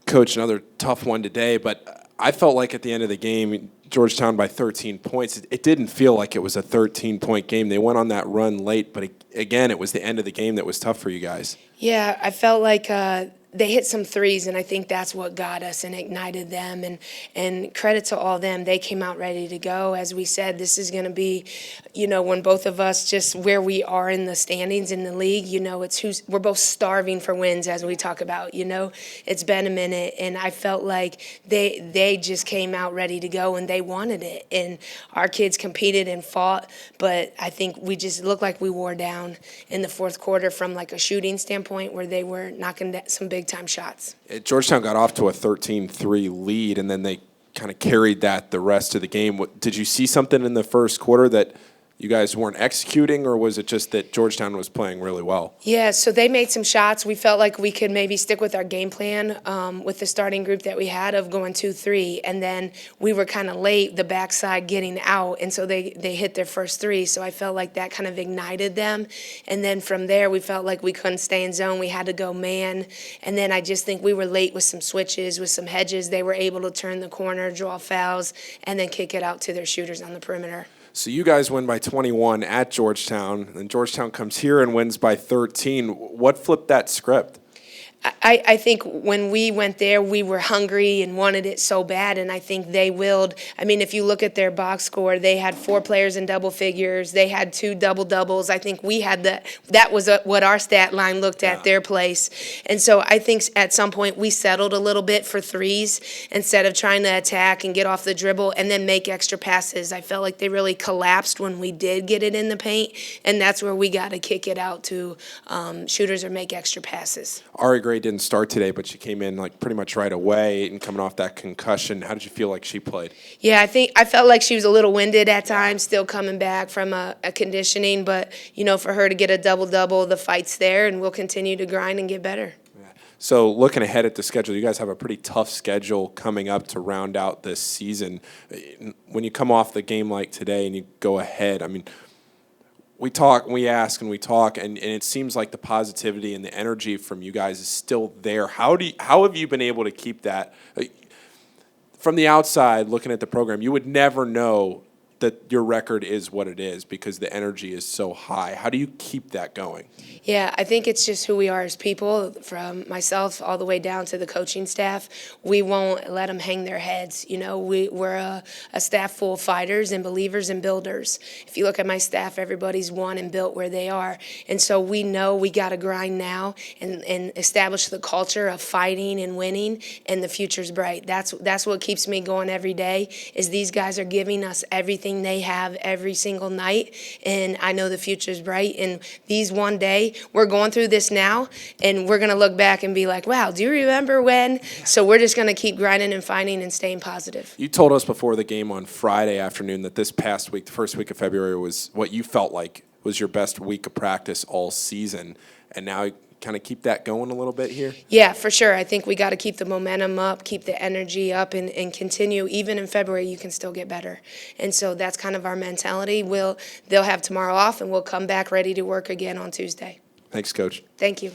Coach, another tough one today, but I felt like at the end of the game, Georgetown by 13 points, it didn't feel like it was a 13-point game. They went on that run late, but again, it was the end of the game that was tough for you guys. Yeah, I felt like they hit some threes, and I think that's what got us and ignited them. And credit to all them. They came out ready to go. As we said, this is going to be, when both of us just where we are in the standings in the league, we're both starving for wins, as we talk about. It's been a minute, and I felt like they just came out ready to go, and they wanted it. And our kids competed and fought, but I think we just looked like we wore down in the fourth quarter from like a shooting standpoint, where they were knocking some big-time shots. Georgetown got off to a 13-3 lead, and then they kind of carried that the rest of the game. Did you see something in the first quarter that you guys weren't executing, or was it just that Georgetown was playing really well? Yeah, so they made some shots. We felt like we could maybe stick with our game plan with the starting group that we had of going 2-3, and then we were kind of late, the backside getting out, and so they hit their first three. So I felt like that kind of ignited them, and then from there we felt like we couldn't stay in zone. We had to go man, and then I just think we were late with some switches, with some hedges. They were able to turn the corner, draw fouls, and then kick it out to their shooters on the perimeter. So you guys win by 21 at Georgetown, and Georgetown comes here and wins by 13. What flipped that script? I think when we went there, we were hungry and wanted it so bad, and I think they willed. I mean, if you look at their box score, they had 4 players in double figures. They had 2 double-doubles. I think we had that was what our stat line looked at their place. And so I think at some point we settled a little bit for threes instead of trying to attack and get off the dribble and then make extra passes. I felt like they really collapsed when we did get it in the paint, and that's where we got to kick it out to shooters or make extra passes. Ari Gray didn't start today, but she came in like pretty much right away and coming off that concussion. How did you feel like she played? Yeah, I felt like she was a little winded at times, still coming back from a conditioning. But, for her to get a double-double, the fight's there, and we'll continue to grind and get better. So looking ahead at the schedule, you guys have a pretty tough schedule coming up to round out this season. When you come off the game like today and you go ahead, I mean, we talk, and we ask, and we talk, and it seems like the positivity and the energy from you guys is still there. How have you been able to keep that? From the outside, looking at the program, you would never know that your record is what it is because the energy is so high. How do you keep that going? Yeah, I think it's just who we are as people, from myself all the way down to the coaching staff. We won't let them hang their heads. We're a staff full of fighters and believers and builders. If you look at my staff, everybody's won and built where they are. And so we know we got to grind now and establish the culture of fighting and winning, and the future's bright. That's what keeps me going every day, is these guys are giving us everything they have every single night, and I know the future's bright. And these one day, we're going through this now, and we're going to look back and be like, wow, do you remember when? So we're just going to keep grinding and fighting and staying positive. You told us before the game on Friday afternoon that this past week, the first week of February, was what you felt like was your best week of practice all season, and now kind of keep that going a little bit here? Yeah, for sure. I think we got to keep the momentum up, keep the energy up, and continue. Even in February, you can still get better. And so that's kind of our mentality. They'll have tomorrow off, and we'll come back ready to work again on Tuesday. Thanks, Coach. Thank you.